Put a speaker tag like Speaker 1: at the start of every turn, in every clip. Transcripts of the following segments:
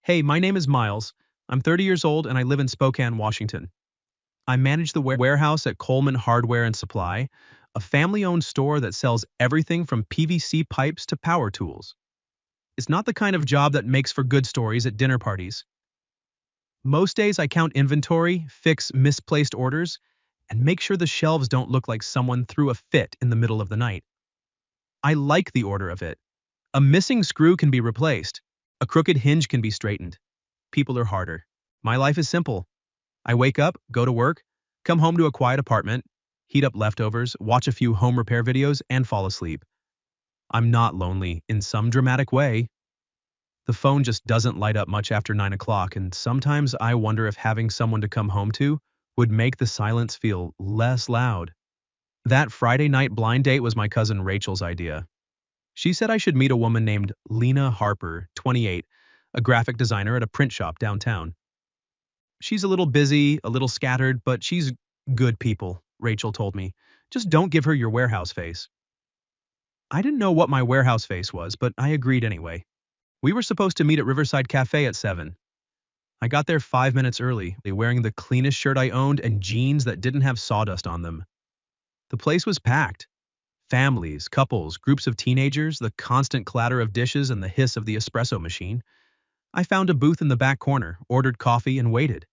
Speaker 1: Hey, my name is Miles. I'm 30 years old and I live in Spokane, Washington. I manage the warehouse at Coleman Hardware and Supply, a family-owned store that sells everything from PVC pipes to power tools. It's not the kind of job that makes for good stories at dinner parties. Most days I count inventory, fix misplaced orders, and make sure the shelves don't look like someone threw a fit in the middle of the night. I like the order of it. A missing screw can be replaced. A crooked hinge can be straightened. People are harder. My life is simple. I wake up, go to work, come home to a quiet apartment, heat up leftovers, watch a few home repair videos, and fall asleep. I'm not lonely in some dramatic way. The phone just doesn't light up much after 9 o'clock, and sometimes I wonder if having someone to come home to would make the silence feel less loud. That Friday night blind date was my cousin Rachel's idea. She said I should meet a woman named Lena Harper, 28, a graphic designer at a print shop downtown. She's a little busy, a little scattered, but she's good people, Rachel told me. Just don't give her your warehouse face. I didn't know what my warehouse face was, but I agreed anyway. We were supposed to meet at Riverside Cafe at 7. I got there 5 minutes early, wearing the cleanest shirt I owned and jeans that didn't have sawdust on them. The place was packed. Families, couples, groups of teenagers, the constant clatter of dishes and the hiss of the espresso machine. I found a booth in the back corner, ordered coffee, and waited.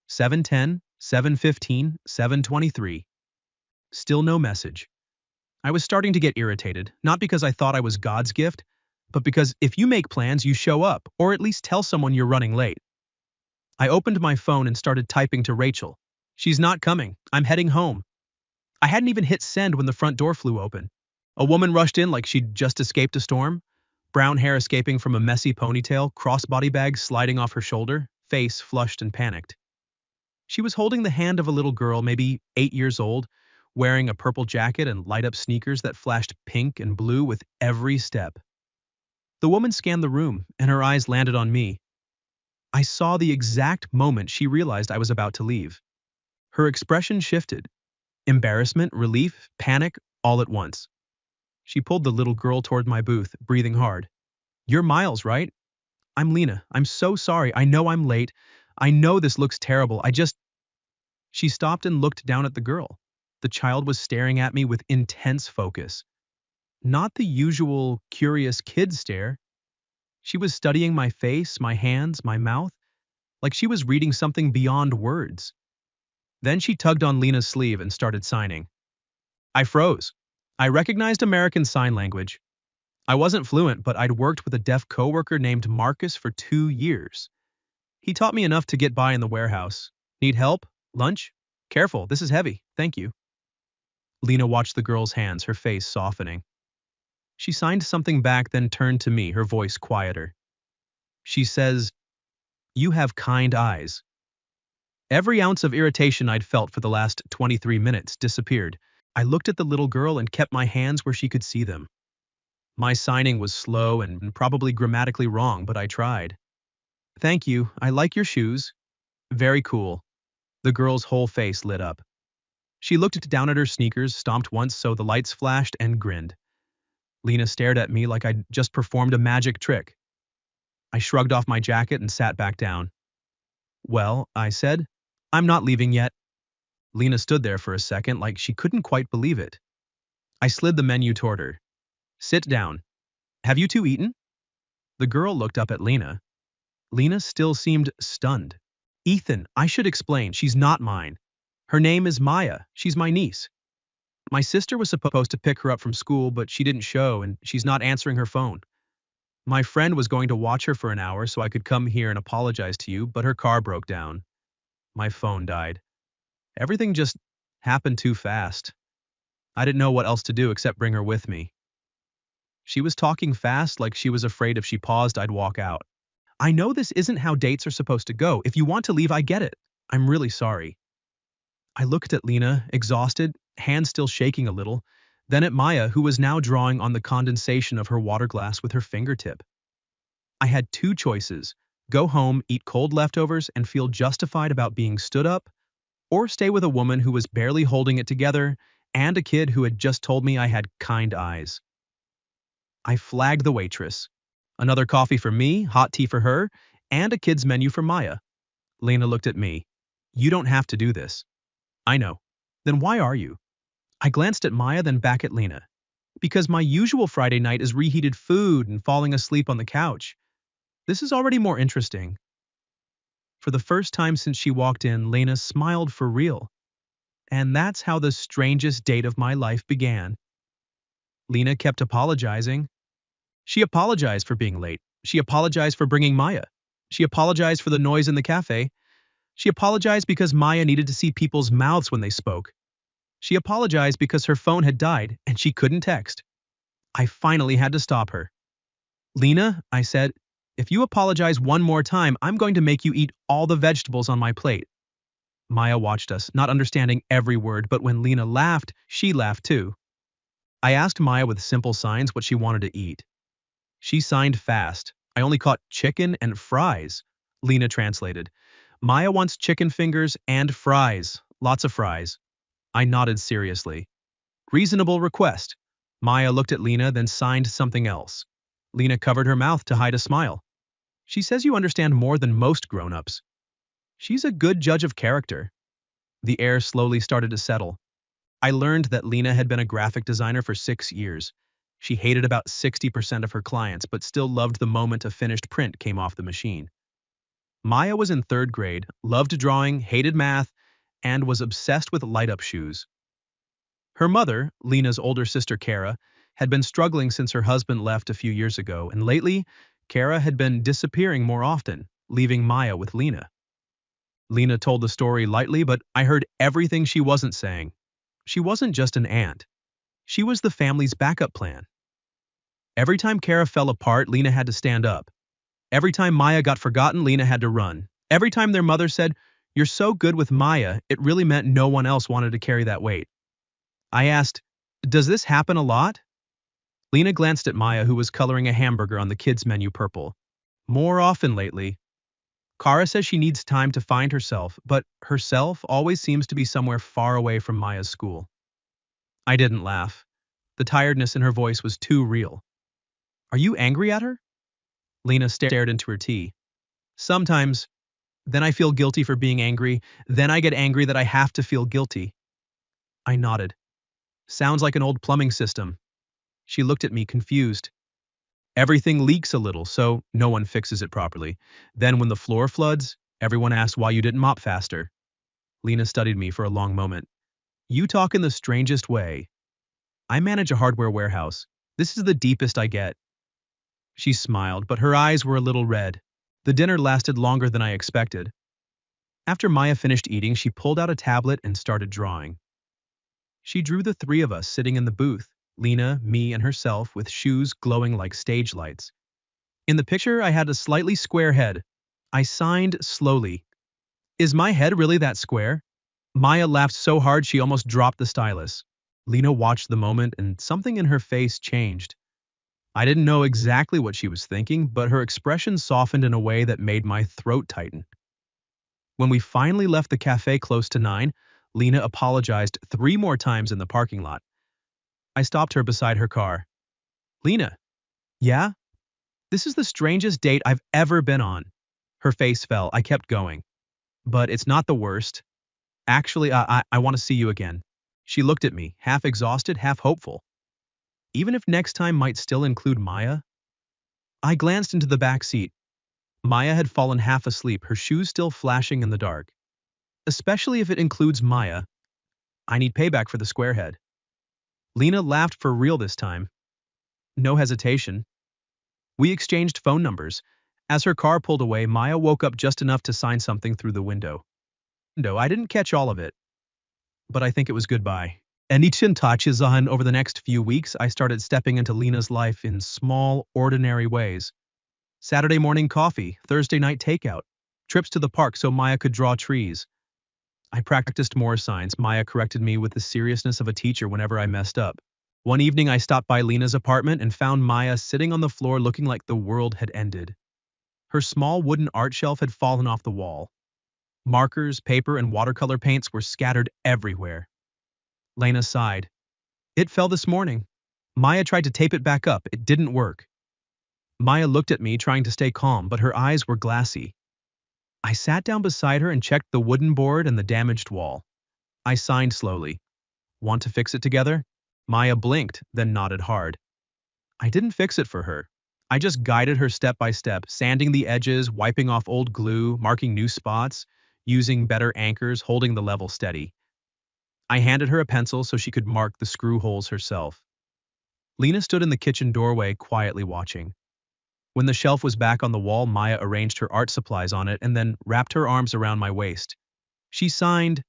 Speaker 1: 7:10, 7:15, 7:23. Still no message. I was starting to get irritated, not because I thought I was God's gift, but because if you make plans, you show up, or at least tell someone you're running late. I opened my phone and started typing to Rachel. She's not coming. I'm heading home. I hadn't even hit send when the front door flew open. A woman rushed in like she'd just escaped a storm, brown hair escaping from a messy ponytail, crossbody bag sliding off her shoulder, face flushed and panicked. She was holding the hand of a little girl, maybe 8 years old, wearing a purple jacket and light-up sneakers that flashed pink and blue with every step. The woman scanned the room, and her eyes landed on me. I saw the exact moment she realized I was about to leave. Her expression shifted. Embarrassment, relief, panic, all at once. She pulled the little girl toward my booth, breathing hard. "You're Miles, right?" "I'm Lena. I'm so sorry. I know I'm late. I know this looks terrible. She stopped and looked down at the girl. The child was staring at me with intense focus. Not the usual curious kid stare. She was studying my face, my hands, my mouth, like she was reading something beyond words. Then she tugged on Lena's sleeve and started signing. I froze. I recognized American Sign Language. I wasn't fluent, but I'd worked with a deaf coworker named Marcus for 2 years. He taught me enough to get by in the warehouse. Need help? Lunch? Careful, this is heavy. Thank you. Lena watched the girl's hands, her face softening. She signed something back, then turned to me, her voice quieter. She says, "You have kind eyes." Every ounce of irritation I'd felt for the last 23 minutes disappeared. I looked at the little girl and kept my hands where she could see them. My signing was slow and probably grammatically wrong, but I tried. "Thank you. I like your shoes." "Very cool." The girl's whole face lit up. She looked down at her sneakers, stomped once so the lights flashed, and grinned. Lena stared at me like I'd just performed a magic trick. I shrugged off my jacket and sat back down. "Well," I said, "I'm not leaving yet." Lena stood there for a second like she couldn't quite believe it. I slid the menu toward her. "Sit down. Have you two eaten?" The girl looked up at Lena. Lena still seemed stunned. "Ethan, I should explain, she's not mine. Her name is Maya. She's my niece. My sister was supposed to pick her up from school, but she didn't show, and she's not answering her phone. My friend was going to watch her for an hour so I could come here and apologize to you, but her car broke down. My phone died. Everything just happened too fast. I didn't know what else to do except bring her with me." She was talking fast, like she was afraid if she paused I'd walk out. "I know this isn't how dates are supposed to go. If you want to leave, I get it. I'm really sorry." I looked at Lena, exhausted, hands still shaking a little, then at Maya, who was now drawing on the condensation of her water glass with her fingertip. I had two choices: go home, eat cold leftovers, and feel justified about being stood up, or stay with a woman who was barely holding it together and a kid who had just told me I had kind eyes. I flagged the waitress. Another coffee for me, hot tea for her, and a kid's menu for Maya. Lena looked at me. You don't have to do this. I know. Then why are you? I glanced at Maya, then back at Lena. Because my usual Friday night is reheated food and falling asleep on the couch. This is already more interesting. For the first time since she walked in, Lena smiled for real. And that's how the strangest date of my life began. Lena kept apologizing. She apologized for being late. She apologized for bringing Maya. She apologized for the noise in the cafe. She apologized because Maya needed to see people's mouths when they spoke. She apologized because her phone had died and she couldn't text. I finally had to stop her. Lena, I said, if you apologize one more time, I'm going to make you eat all the vegetables on my plate. Maya watched us, not understanding every word, but when Lena laughed, she laughed too. I asked Maya with simple signs what she wanted to eat. She signed fast. I only caught chicken and fries. Lena translated. Maya wants chicken fingers and fries. Lots of fries. I nodded seriously. Reasonable request. Maya looked at Lena, then signed something else. Lena covered her mouth to hide a smile. She says you understand more than most grown-ups. She's a good judge of character. The air slowly started to settle. I learned that Lena had been a graphic designer for 6 years. She hated about 60% of her clients, but still loved the moment a finished print came off the machine. Maya was in 3rd grade, loved drawing, hated math, and was obsessed with light-up shoes. Her mother, Lena's older sister Kara, had been struggling since her husband left a few years ago, and lately, Kara had been disappearing more often, leaving Maya with Lena. Lena told the story lightly, but I heard everything she wasn't saying. She wasn't just an aunt. She was the family's backup plan. Every time Kara fell apart, Lena had to stand up. Every time Maya got forgotten, Lena had to run. Every time their mother said, "You're so good with Maya," it really meant no one else wanted to carry that weight. I asked, "Does this happen a lot?" Lena glanced at Maya, who was coloring a hamburger on the kids' menu purple. More often lately. Kara says she needs time to find herself, but herself always seems to be somewhere far away from Maya's school. I didn't laugh. The tiredness in her voice was too real. Are you angry at her? Lena stared into her tea. Sometimes. Then I feel guilty for being angry. Then I get angry that I have to feel guilty. I nodded. Sounds like an old plumbing system. She looked at me confused. Everything leaks a little, so no one fixes it properly. Then when the floor floods, everyone asks why you didn't mop faster. Lena studied me for a long moment. You talk in the strangest way. I manage a hardware warehouse. This is the deepest I get. She smiled, but her eyes were a little red. The dinner lasted longer than I expected. After Maya finished eating, she pulled out a tablet and started drawing. She drew the 3 of us sitting in the booth, Lena, me, and herself, with shoes glowing like stage lights. In the picture, I had a slightly square head. I signed slowly. Is my head really that square? Maya laughed so hard she almost dropped the stylus. Lena watched the moment and something in her face changed. I didn't know exactly what she was thinking, but her expression softened in a way that made my throat tighten. When we finally left the cafe close to 9, Lena apologized 3 more times in the parking lot. I stopped her beside her car. Lena. Yeah? This is the strangest date I've ever been on. Her face fell. I kept going. But it's not the worst. Actually, I want to see you again. She looked at me, half exhausted, half hopeful. Even if next time might still include Maya? I glanced into the back seat. Maya had fallen half asleep, her shoes still flashing in the dark. Especially if it includes Maya. I need payback for the squarehead. Lena laughed for real this time. No hesitation. We exchanged phone numbers. As her car pulled away, Maya woke up just enough to sign something through the window. No, I didn't catch all of it. But I think it was goodbye. And each touches on over the next few weeks, I started stepping into Lena's life in small, ordinary ways. Saturday morning coffee, Thursday night takeout, trips to the park so Maya could draw trees. I practiced more signs. Maya corrected me with the seriousness of a teacher whenever I messed up. One evening I stopped by Lena's apartment and found Maya sitting on the floor looking like the world had ended. Her small wooden art shelf had fallen off the wall. Markers, paper, and watercolor paints were scattered everywhere. Lena sighed. It fell this morning. Maya tried to tape it back up. It didn't work. Maya looked at me, trying to stay calm, but her eyes were glassy. I sat down beside her and checked the wooden board and the damaged wall. I signed slowly. Want to fix it together? Maya blinked, then nodded hard. I didn't fix it for her. I just guided her step by step, sanding the edges, wiping off old glue, marking new spots, using better anchors, holding the level steady. I handed her a pencil so she could mark the screw holes herself. Lena stood in the kitchen doorway, quietly watching. When the shelf was back on the wall, Maya arranged her art supplies on it and then wrapped her arms around my waist. She signed,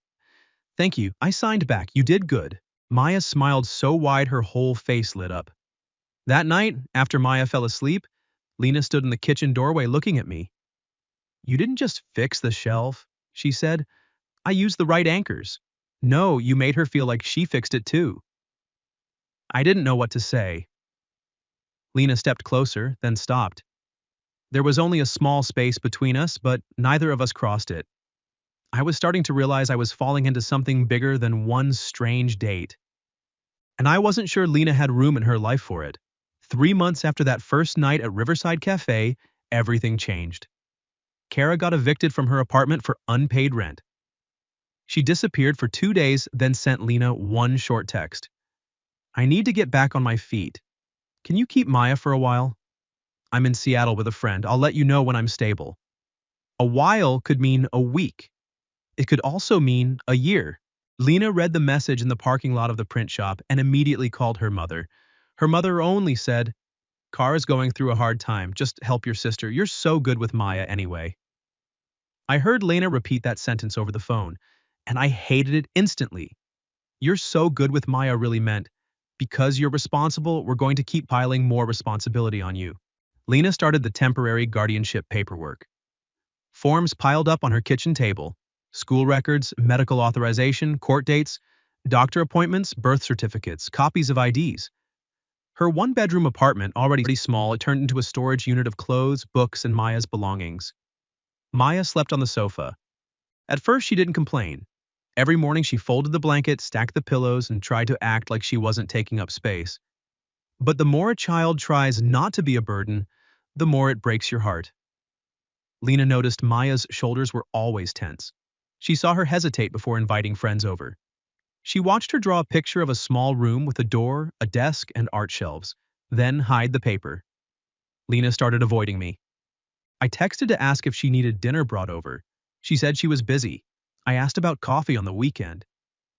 Speaker 1: "Thank you." I signed back, "You did good." Maya smiled so wide her whole face lit up. That night, after Maya fell asleep, Lena stood in the kitchen doorway looking at me. "You didn't just fix the shelf," she said. "I used the right anchors." "No, you made her feel like she fixed it too." I didn't know what to say. Lena stepped closer, then stopped. There was only a small space between us, but neither of us crossed it. I was starting to realize I was falling into something bigger than one strange date. And I wasn't sure Lena had room in her life for it. 3 months after that first night at Riverside Cafe, everything changed. Kara got evicted from her apartment for unpaid rent. She disappeared for 2 days, then sent Lena one short text. "I need to get back on my feet. Can you keep Maya for a while? I'm in Seattle with a friend. I'll let you know when I'm stable." A while could mean a week. It could also mean a year. Lena read the message in the parking lot of the print shop and immediately called her mother. Her mother only said, "Kara's going through a hard time. Just help your sister. You're so good with Maya anyway." I heard Lena repeat that sentence over the phone, and I hated it instantly. "You're so good with Maya" really meant, because you're responsible, we're going to keep piling more responsibility on you. Lena started the temporary guardianship paperwork. Forms piled up on her kitchen table. School records, medical authorization, court dates, doctor appointments, birth certificates, copies of IDs. Her one-bedroom apartment, already small, it turned into a storage unit of clothes, books, and Maya's belongings. Maya slept on the sofa. At first, she didn't complain. Every morning, she folded the blanket, stacked the pillows, and tried to act like she wasn't taking up space. But the more a child tries not to be a burden, the more it breaks your heart. Lena noticed Maya's shoulders were always tense. She saw her hesitate before inviting friends over. She watched her draw a picture of a small room with a door, a desk, and art shelves, then hide the paper. Lena started avoiding me. I texted to ask if she needed dinner brought over. She said she was busy. I asked about coffee on the weekend.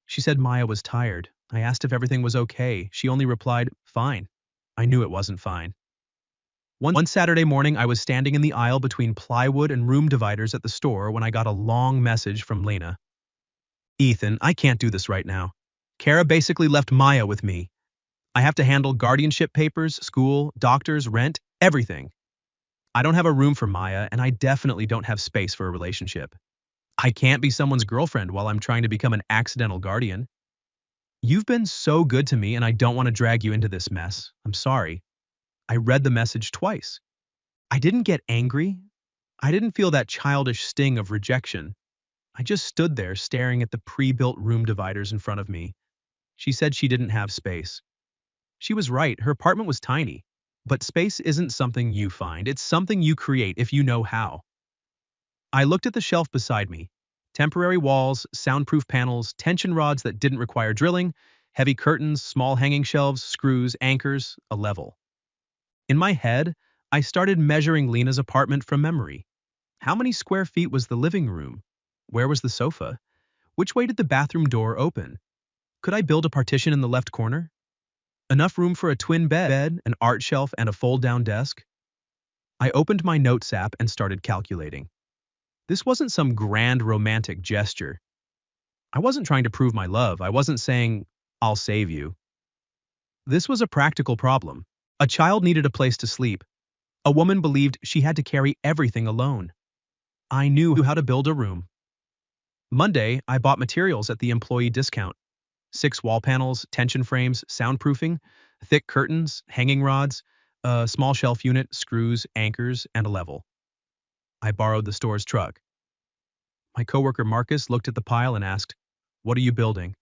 Speaker 1: She said Maya was tired. I asked if everything was okay. She only replied, "Fine." I knew it wasn't fine. One Saturday morning, I was standing in the aisle between plywood and room dividers at the store when I got a long message from Lena. "Ethan, I can't do this right now. Kara basically left Maya with me. I have to handle guardianship papers, school, doctors, rent, everything. I don't have a room for Maya, and I definitely don't have space for a relationship. I can't be someone's girlfriend while I'm trying to become an accidental guardian. You've been so good to me, and I don't want to drag you into this mess. I'm sorry." I read the message twice. I didn't get angry. I didn't feel that childish sting of rejection. I just stood there staring at the pre-built room dividers in front of me. She said she didn't have space. She was right, her apartment was tiny. But space isn't something you find, it's something you create if you know how. I looked at the shelf beside me. Temporary walls, soundproof panels, tension rods that didn't require drilling, heavy curtains, small hanging shelves, screws, anchors, a level. In my head, I started measuring Lena's apartment from memory. How many square feet was the living room? Where was the sofa? Which way did the bathroom door open? Could I build a partition in the left corner? Enough room for a twin bed, an art shelf, and a fold-down desk? I opened my notes app and started calculating. This wasn't some grand romantic gesture. I wasn't trying to prove my love. I wasn't saying, "I'll save you." This was a practical problem. A child needed a place to sleep. A woman believed she had to carry everything alone. I knew how to build a room. Monday, I bought materials at the employee discount. 6 wall panels, tension frames, soundproofing, thick curtains, hanging rods, a small shelf unit, screws, anchors, and a level. I borrowed the store's truck. My coworker Marcus looked at the pile and asked, "What are you building?"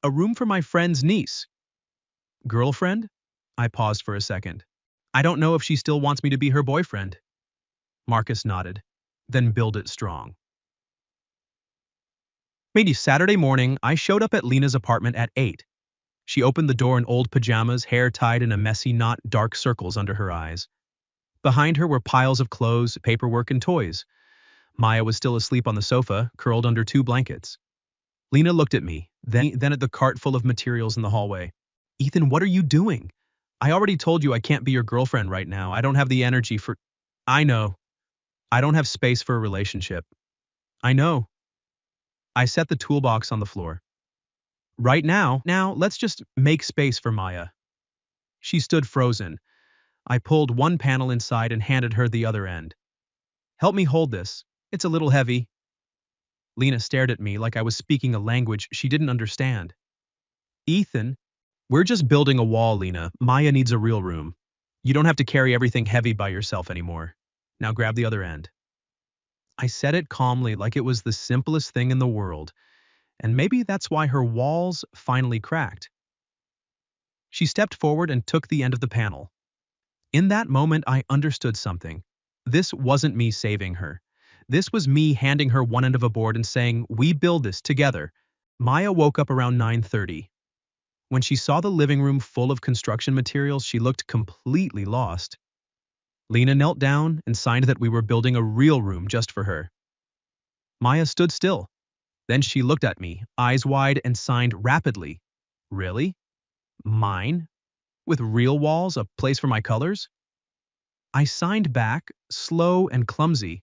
Speaker 1: "A room for my friend's niece." "Girlfriend?" I paused for a second. I don't know if she still wants me to be her boyfriend. Marcus nodded. Then build it strong. Maybe Saturday morning, I showed up at Lena's apartment at 8. She opened the door in old pajamas, hair tied in a messy knot, dark circles under her eyes. Behind her were piles of clothes, paperwork, and toys. Maya was still asleep on the sofa, curled under 2 blankets. Lena looked at me, then at the cart full of materials in the hallway. Ethan, what are you doing? I already told you I can't be your girlfriend right now. I don't have the energy for... I know. I don't have space for a relationship. I know. I set the toolbox on the floor. Right now, let's just make space for Maya. She stood frozen. I pulled one panel inside and handed her the other end. Help me hold this. It's a little heavy. Lena stared at me like I was speaking a language she didn't understand. Ethan, we're just building a wall, Lena. Maya needs a real room. You don't have to carry everything heavy by yourself anymore. Now grab the other end. I said it calmly like it was the simplest thing in the world, and maybe that's why her walls finally cracked. She stepped forward and took the end of the panel. In that moment, I understood something. This wasn't me saving her. This was me handing her one end of a board and saying, we build this together. Maya woke up around 9:30. When she saw the living room full of construction materials, she looked completely lost. Lena knelt down and signed that we were building a real room just for her. Maya stood still. Then she looked at me, eyes wide, and signed rapidly. Really? Mine? With real walls, a place for my colors? I signed back, slow and clumsy.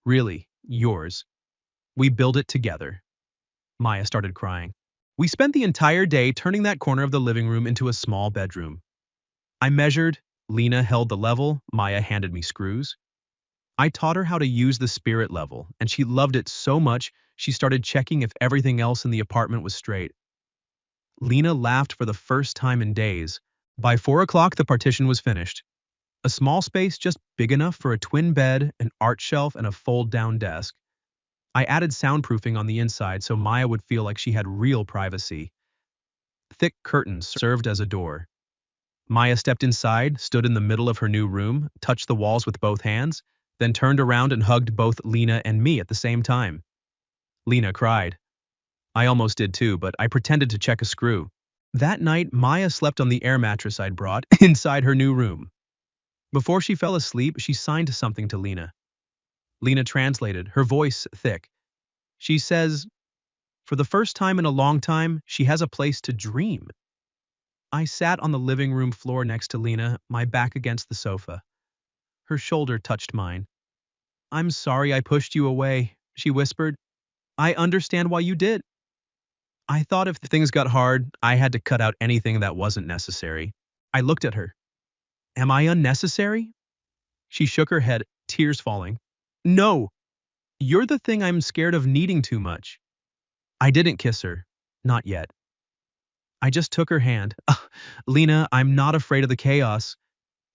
Speaker 1: Really, yours. We build it together. Maya started crying. We spent the entire day turning that corner of the living room into a small bedroom. I measured, Lena held the level, Maya handed me screws. I taught her how to use the spirit level, and she loved it so much she started checking if everything else in the apartment was straight. Lena laughed for the first time in days. By 4 o'clock, the partition was finished. A small space just big enough for a twin bed, an art shelf, and a fold-down desk. I added soundproofing on the inside so Maya would feel like she had real privacy. Thick curtains served as a door. Maya stepped inside, stood in the middle of her new room, touched the walls with both hands, then turned around and hugged both Lena and me at the same time. Lena cried. I almost did too, but I pretended to check a screw. That night, Maya slept on the air mattress I'd brought inside her new room. Before she fell asleep, she signed something to Lena. Lena translated, her voice thick. She says, for the first time in a long time, she has a place to dream. I sat on the living room floor next to Lena, my back against the sofa. Her shoulder touched mine. I'm sorry I pushed you away, she whispered. I understand why you did. I thought if things got hard, I had to cut out anything that wasn't necessary. I looked at her. Am I unnecessary? She shook her head, tears falling. No, you're the thing I'm scared of needing too much. I didn't kiss her. Not yet. I just took her hand. Lena, I'm not afraid of the chaos.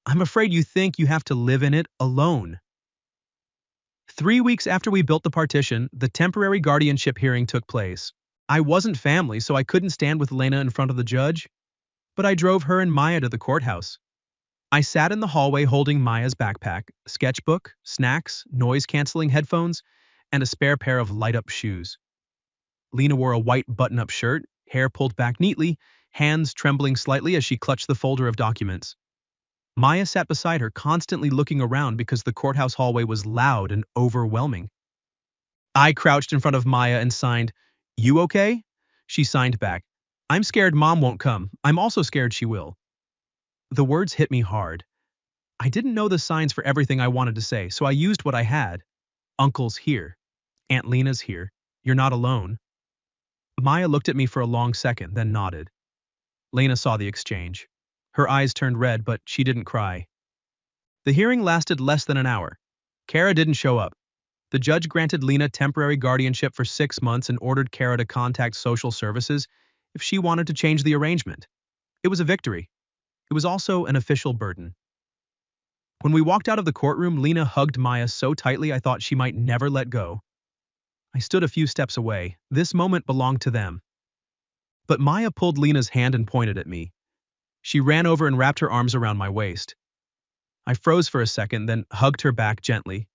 Speaker 1: I'm afraid you think you have to live in it alone. 3 weeks after we built the partition, the temporary guardianship hearing took place. I wasn't family, so I couldn't stand with Lena in front of the judge, but I drove her and Maya to the courthouse. I sat in the hallway holding Maya's backpack, sketchbook, snacks, noise-canceling headphones, and a spare pair of light-up shoes. Lena wore a white button-up shirt, hair pulled back neatly, hands trembling slightly as she clutched the folder of documents. Maya sat beside her, constantly looking around because the courthouse hallway was loud and overwhelming. I crouched in front of Maya and signed, "You okay?" She signed back, "I'm scared Mom won't come. I'm also scared she will." The words hit me hard. I didn't know the signs for everything I wanted to say, so I used what I had. Uncle's here. Aunt Lena's here. You're not alone. Maya looked at me for a long second, then nodded. Lena saw the exchange. Her eyes turned red, but she didn't cry. The hearing lasted less than an hour. Kara didn't show up. The judge granted Lena temporary guardianship for 6 months and ordered Kara to contact social services if she wanted to change the arrangement. It was a victory. It was also an official burden. When we walked out of the courtroom, Lena hugged Maya so tightly I thought she might never let go. I stood a few steps away. This moment belonged to them. But Maya pulled Lena's hand and pointed at me. She ran over and wrapped her arms around my waist. I froze for a second, then hugged her back gently.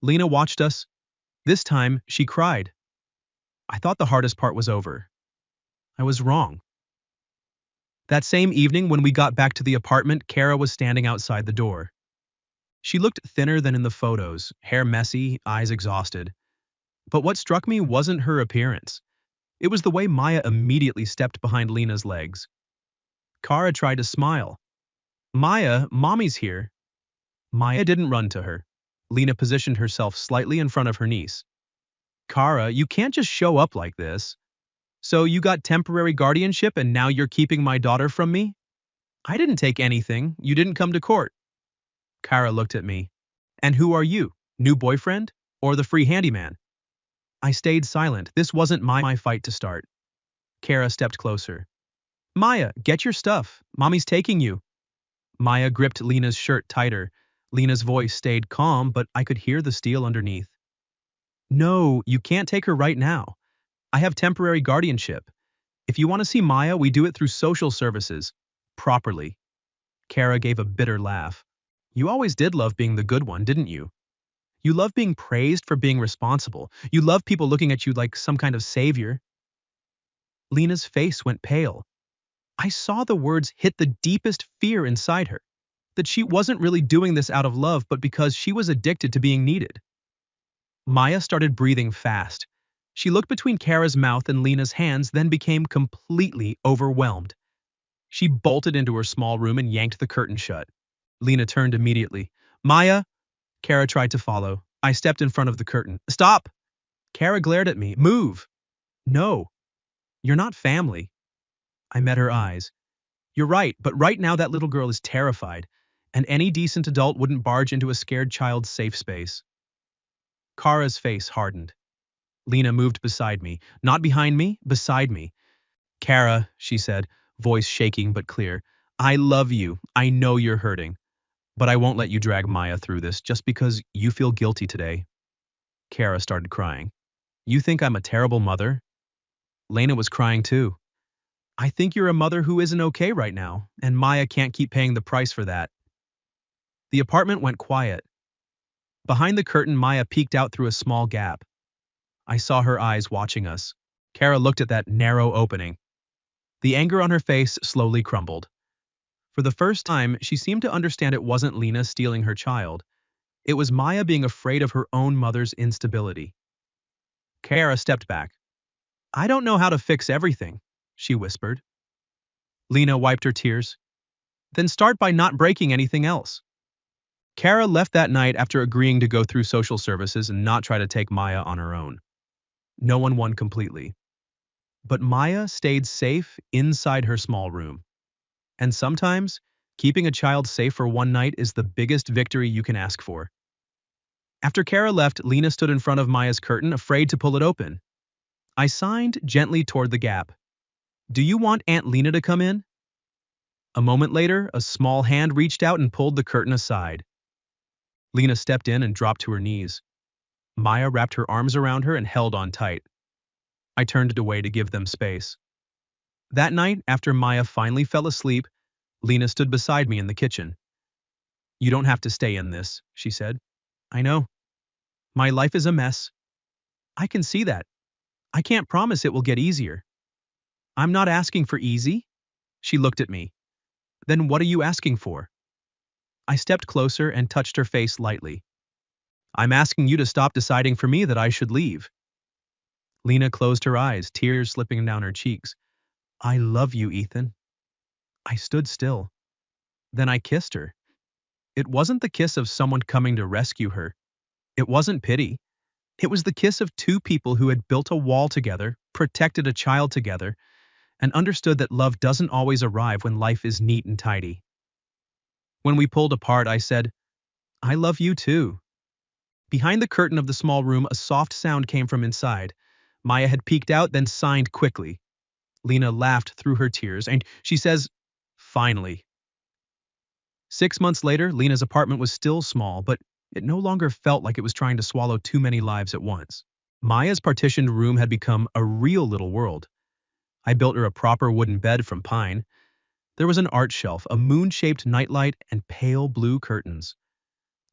Speaker 1: Lena watched us. This time, she cried. I thought the hardest part was over. I was wrong. That same evening, when we got back to the apartment, Kara was standing outside the door. She looked thinner than in the photos, hair messy, eyes exhausted. But what struck me wasn't her appearance. It was the way Maya immediately stepped behind Lena's legs. Kara tried to smile. Maya, Mommy's here. Maya didn't run to her. Lena positioned herself slightly in front of her niece. Kara, you can't just show up like this. So you got temporary guardianship and now you're keeping my daughter from me? I didn't take anything. You didn't come to court. Kara looked at me. And who are you? New boyfriend? Or the free handyman? I stayed silent. This wasn't my fight to start. Kara stepped closer. Maya, get your stuff. Mommy's taking you. Maya gripped Lena's shirt tighter. Lena's voice stayed calm, but I could hear the steel underneath. No, you can't take her right now. I have temporary guardianship. If you want to see Maya, we do it through social services. Properly. Kara gave a bitter laugh. You always did love being the good one, didn't you? You love being praised for being responsible. You love people looking at you like some kind of savior. Lena's face went pale. I saw the words hit the deepest fear inside her. That she wasn't really doing this out of love, but because she was addicted to being needed. Maya started breathing fast. She looked between Kara's mouth and Lena's hands, then became completely overwhelmed. She bolted into her small room and yanked the curtain shut. Lena turned immediately. Maya? Kara tried to follow. I stepped in front of the curtain. Stop! Kara glared at me. Move! No. You're not family. I met her eyes. You're right, but right now that little girl is terrified, and any decent adult wouldn't barge into a scared child's safe space. Kara's face hardened. Lena moved beside me. Not behind me, beside me. Kara, she said, voice shaking but clear. I love you. I know you're hurting. But I won't let you drag Maya through this just because you feel guilty today. Kara started crying. You think I'm a terrible mother? Lena was crying too. I think you're a mother who isn't okay right now, and Maya can't keep paying the price for that. The apartment went quiet. Behind the curtain, Maya peeked out through a small gap. I saw her eyes watching us. Kara looked at that narrow opening. The anger on her face slowly crumbled. For the first time, she seemed to understand it wasn't Lena stealing her child. It was Maya being afraid of her own mother's instability. Kara stepped back. I don't know how to fix everything, she whispered. Lena wiped her tears. Then start by not breaking anything else. Kara left that night after agreeing to go through social services and not try to take Maya on her own. No one won completely. But Maya stayed safe inside her small room. And sometimes, keeping a child safe for one night is the biggest victory you can ask for. After Kara left, Lena stood in front of Maya's curtain, afraid to pull it open. I signed gently toward the gap. Do you want Aunt Lena to come in? A moment later, a small hand reached out and pulled the curtain aside. Lena stepped in and dropped to her knees. Maya wrapped her arms around her and held on tight. I turned away to give them space. That night, after Maya finally fell asleep, Lena stood beside me in the kitchen. You don't have to stay in this, she said. I know. My life is a mess. I can see that. I can't promise it will get easier. I'm not asking for easy. She looked at me. Then what are you asking for? I stepped closer and touched her face lightly. I'm asking you to stop deciding for me that I should leave. Lena closed her eyes, tears slipping down her cheeks. I love you, Ethan. I stood still. Then I kissed her. It wasn't the kiss of someone coming to rescue her. It wasn't pity. It was the kiss of two people who had built a wall together, protected a child together, and understood that love doesn't always arrive when life is neat and tidy. When we pulled apart, I said, I love you too. Behind the curtain of the small room, a soft sound came from inside. Maya had peeked out, then signed quickly. Lena laughed through her tears, and she says, finally. 6 months later, Lena's apartment was still small, but it no longer felt like it was trying to swallow too many lives at once. Maya's partitioned room had become a real little world. I built her a proper wooden bed from pine. There was an art shelf, a moon-shaped nightlight, and pale blue curtains.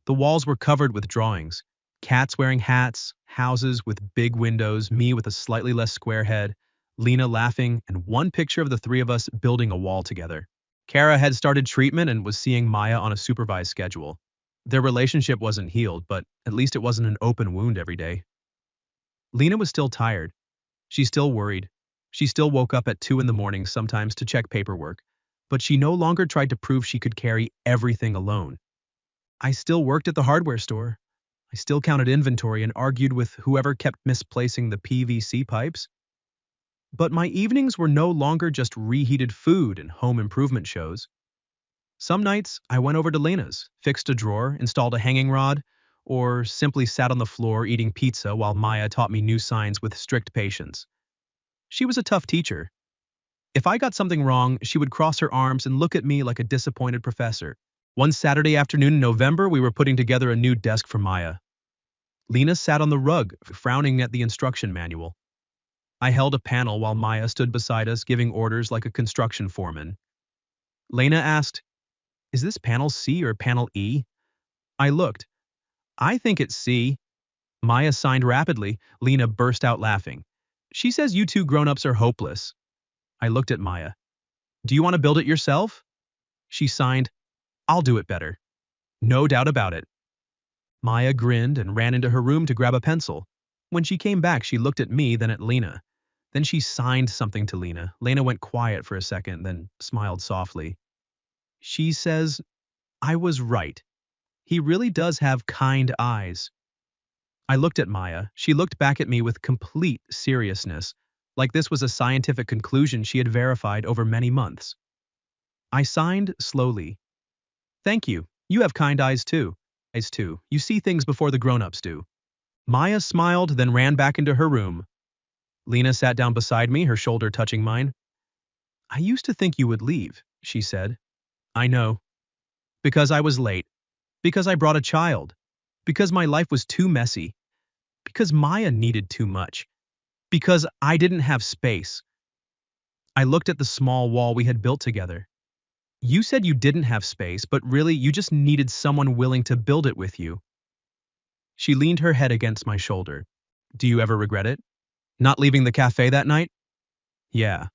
Speaker 1: The walls were covered with drawings. Cats wearing hats, houses with big windows, me with a slightly less square head, Lena laughing, and one picture of the three of us building a wall together. Kara had started treatment and was seeing Maya on a supervised schedule. Their relationship wasn't healed, but at least it wasn't an open wound every day. Lena was still tired. She still worried. She still woke up at 2 in the morning sometimes to check paperwork, but she no longer tried to prove she could carry everything alone. I still worked at the hardware store. I still counted inventory and argued with whoever kept misplacing the PVC pipes. But my evenings were no longer just reheated food and home improvement shows. Some nights, I went over to Lena's, fixed a drawer, installed a hanging rod, or simply sat on the floor eating pizza while Maya taught me new signs with strict patience. She was a tough teacher. If I got something wrong, she would cross her arms and look at me like a disappointed professor. One Saturday afternoon in November, we were putting together a new desk for Maya. Lena sat on the rug, frowning at the instruction manual. I held a panel while Maya stood beside us, giving orders like a construction foreman. Lena asked, "Is this panel C or panel E?" I looked. "I think it's C." Maya signed rapidly. Lena burst out laughing. "She says you two grown-ups are hopeless." I looked at Maya. "Do you want to build it yourself?" She signed, "I'll do it better." No doubt about it. Maya grinned and ran into her room to grab a pencil. When she came back, she looked at me, then at Lena. Then she signed something to Lena. Lena went quiet for a second, then smiled softly. She says, "I was right. He really does have kind eyes." I looked at Maya. She looked back at me with complete seriousness, like this was a scientific conclusion she had verified over many months. I signed slowly. "Thank you. You have kind eyes too. You see things before the grown-ups do." Maya smiled, then ran back into her room. Lena sat down beside me, her shoulder touching mine. "I used to think you would leave," she said. "I know. Because I was late. Because I brought a child. Because my life was too messy. Because Maya needed too much. Because I didn't have space." I looked at the small wall we had built together. "You said you didn't have space, but really you just needed someone willing to build it with you." She leaned her head against my shoulder. "Do you ever regret it? Not leaving the cafe that night?" "Yeah."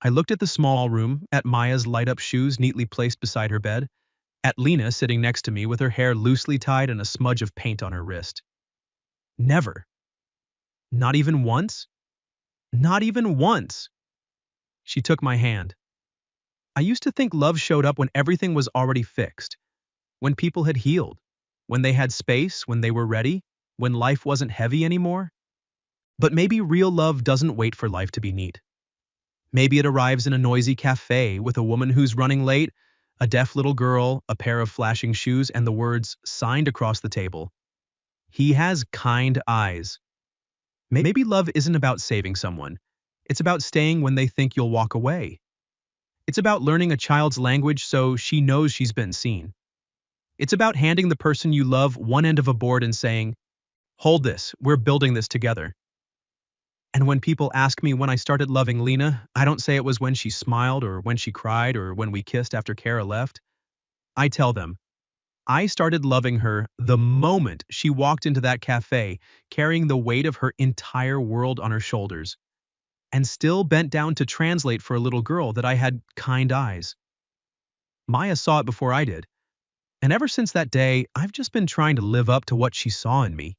Speaker 1: I looked at the small room, at Maya's light-up shoes neatly placed beside her bed, at Lena sitting next to me with her hair loosely tied and a smudge of paint on her wrist. Never. Not even once? Not even once. She took my hand. "I used to think love showed up when everything was already fixed, when people had healed, when they had space, when they were ready, when life wasn't heavy anymore. But maybe real love doesn't wait for life to be neat. Maybe it arrives in a noisy cafe with a woman who's running late, a deaf little girl, a pair of flashing shoes, and the words signed across the table. He has kind eyes." Maybe love isn't about saving someone. It's about staying when they think you'll walk away. It's about learning a child's language so she knows she's been seen. It's about handing the person you love one end of a board and saying, "Hold this, we're building this together." And when people ask me when I started loving Lena, I don't say it was when she smiled or when she cried or when we kissed after Kara left. I tell them, I started loving her the moment she walked into that cafe carrying the weight of her entire world on her shoulders, and still bent down to translate for a little girl that I had kind eyes. Maya saw it before I did, and ever since that day, I've just been trying to live up to what she saw in me.